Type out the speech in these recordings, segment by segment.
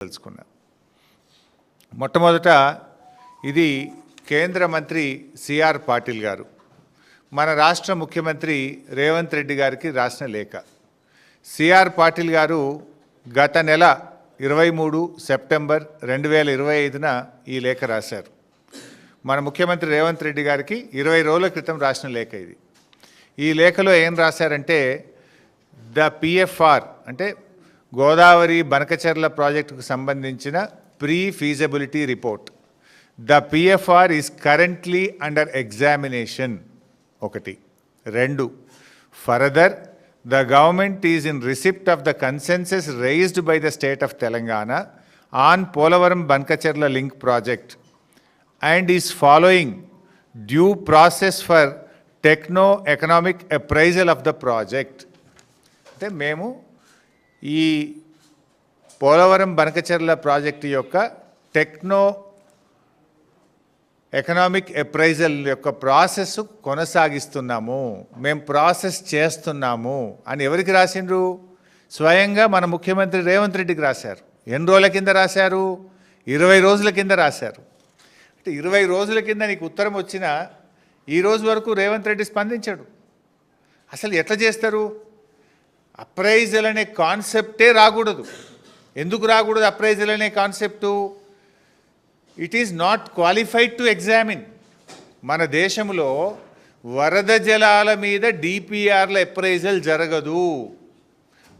తెలుసుకున్నా. మొట్టమొదట ఇది కేంద్ర మంత్రి సిఆర్ పాటిల్ గారు మన రాష్ట్ర ముఖ్యమంత్రి రేవంత్ రెడ్డి గారికి రాసిన లేఖ. సిఆర్ పాటిల్ గారు గత నెల 23 సెప్టెంబర్ 2025న ఈ లేఖ రాశారు. మన ముఖ్యమంత్రి రేవంత్ రెడ్డి గారికి 20 రోజుల క్రితం రాసిన లేఖ ఇది. ఈ లేఖలో ఏం రాశారంటే ద పిఎఫ్ఆర్ అంటే గోదావరి బనకచెర్ల ప్రాజెక్టుకు సంబంధించిన pre feasibility report. The PFR is currently under examination. 1. 2. Further the government is in receipt of the consensus raised by the state of Telangana on Polavaram Bankacherla link project and is following due process for techno-economic appraisal of the project. అంటే మేము ఈ Polavaram Banakacherla project యొక్క economic appraisal యొక్క process కొనసాగిస్తున్నాము, మేము process చేస్తున్నాము అని ఎవరికి రాసిండ్రు? స్వయంగా మన ముఖ్యమంత్రి రేవంత్ రెడ్డికి రాశారు. ఎన్ని రోజుల కింద రాశారు? 20 రోజుల కింద రాశారు. అంటే 20 రోజుల కింద నీకు ఉత్తరం వచ్చినా ఈ రోజు వరకు రేవంత్ రెడ్డి స్పందించాడు. అసలు ఎట్లా చేస్తారు? అప్రైజల్ అనే కాన్సెప్టే రాకూడదు. ఎందుకు రాకూడదు అప్రైజల్ అనే concept? It is not qualified to examine. మన దేశంలో వరద జలాల మీద డిపిఆర్ల అప్రైజల్ జరగదు.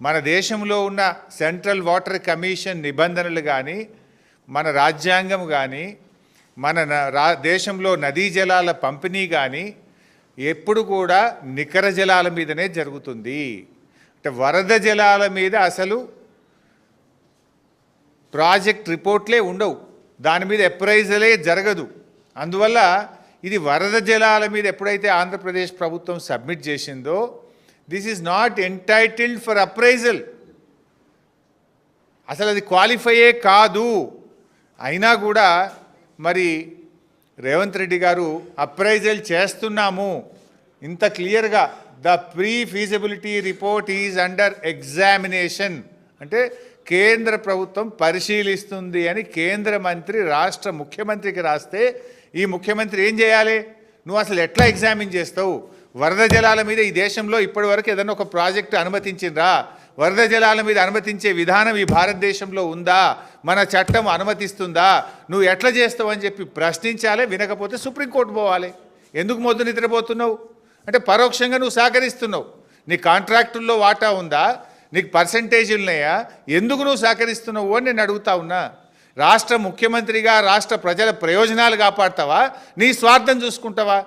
మన దేశంలో ఉన్న సెంట్రల్ వాటర్ కమిషన్ నిబంధనలు కానీ మన రాజ్యాంగం కానీ మన దేశంలో నదీ జలాల పంపిణీ కానీ ఎప్పుడు కూడా నికర జలాల మీదనే జరుగుతుంది. అంటే వరద జలాల మీద అసలు ప్రాజెక్ట్ రిపోర్ట్లే ఉండవు, దాని మీద అప్రైజలే జరగదు. అందువల్ల ఇది వరద జలాల మీద ఎప్పుడైతే ఆంధ్రప్రదేశ్ ప్రభుత్వం సబ్మిట్ చేసిందో this is not entitled for appraisal. అసలు అది క్వాలిఫైయే కాదు. అయినా కూడా మరి రేవంత్ రెడ్డి గారు అప్రైజల్ చేస్తున్నాము ఇంత క్లియర్గా the pre feasibility report is under examination అంటే కేంద్ర ప్రభుత్వం పరిశీలిస్తుంది అని కేంద్ర మంత్రి రాష్ట్ర ముఖ్యమంత్రికి రాస్తే ఈ ముఖ్యమంత్రి ఏం చేయాలి? నువ్వు అసలు ఎట్లా ఎగ్జామిన్ చేస్తావు? వరద జలాల మీద ఈ దేశంలో ఇప్పటివరకు ఏదైనా ఒక ప్రాజెక్టు అనుమతించిండ్రా? వరద జలాల మీద అనుమతించే విధానం ఈ భారతదేశంలో ఉందా? మన చట్టం అనుమతిస్తుందా? నువ్వు ఎట్లా చేస్తావు అని చెప్పి ప్రశ్నించాలి. వినకపోతే సుప్రీంకోర్టు పోవాలి. ఎందుకు మొద్దు నిద్రపోతున్నావు అంటే పరోక్షంగా నువ్వు సహకరిస్తున్నావు. నీ కాంట్రాక్టుల్లో వాటా ఉందా? నీకు పర్సంటేజీలు ఉన్నాయా? ఎందుకు నువ్వు సహకరిస్తున్నావు అని నేను అడుగుతా ఉన్నా. రాష్ట్ర ముఖ్యమంత్రిగా రాష్ట్ర ప్రజల ప్రయోజనాలు కాపాడతావా? నీ స్వార్థం చూసుకుంటావా?